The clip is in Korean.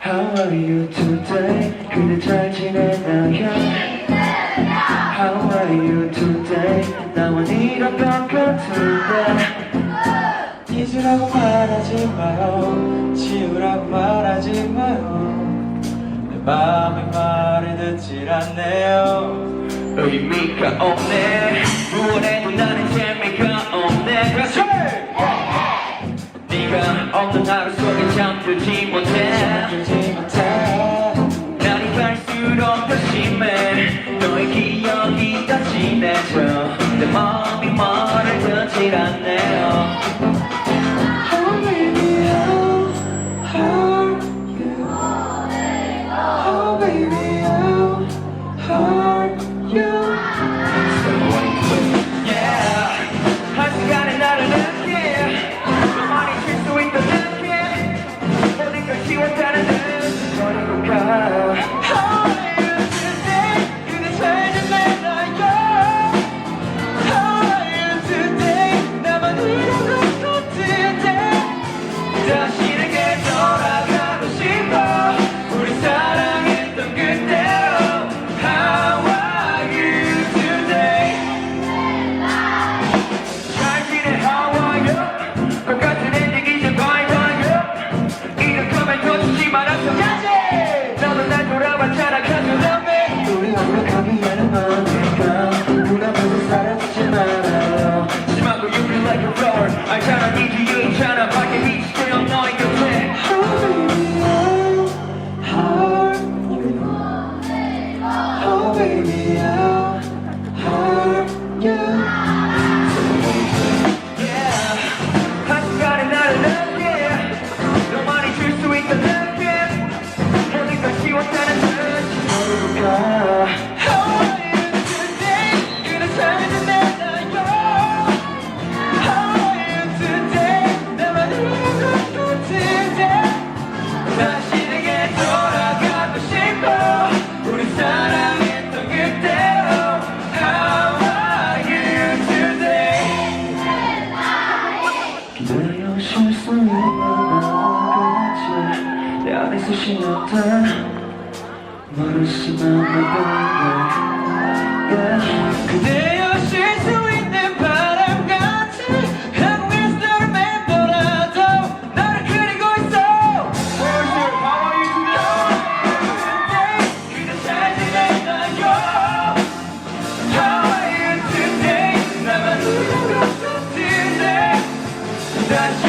How are you today? 그대 잘 지내나요? How are you today? 나와 이런 것 같은데 잊으라고 말하지 마요 지우라고 말하지 마요 내 맘의 말을 듣질 않네요 의미가 없네 무언해도 나는 재미가 없네 네가 없는 하루 속에 잠들지 못해 날이 갈수록 더 심해 너의 기억이 더 진해져 내 마음이 말을 듣질 않네요 Oh baby how are you Oh baby how are you Yeah 한 시간에 나를 느끼 너만이 쉴 수 있던 느낌 모든 걸 지웠다는 듯 버리고 가 How are you today 그대 잘 지내나요 How are you today 나만 이런 것 같은데 다시 내게 돌아가고 싶어 우리 사랑했던 그대로 How are you today 잘 지내 How are you 똑같은 엔딩 이제 bye bye 이런 코멘트 주지 말았어야지 너는 날 돌아봤잖아 가져가네 우리 완벽하기에는 너니까 눈 앞에서 사라지지 말아요 심하고 you feel like a roar 알잖아 네 뒤에 있잖아 밝게 비치고요 너의 곁에 Oh baby how are you Yeah 한 시간에 나를 느끼 너만이 줄 수 있던 느낌 모든 걸 지웠다는 듯 모르고 가 How are you today 그대 잘 지내나요 How are you today 나만 이런 것 같은데 다시 내게 돌아가고 싶어 우리 사랑했던 그대로 How are you today 기다려 쉴 수 있는 거지 내 안에서 쉬었다 모르시면 내 그대여 쉴 수 있는 바람같이 한국에서 너를 맴돌아도 너를 그리고 있어 How are you today 그대 잘 지내나요 How are you today 나만 이런 것 같은데 다시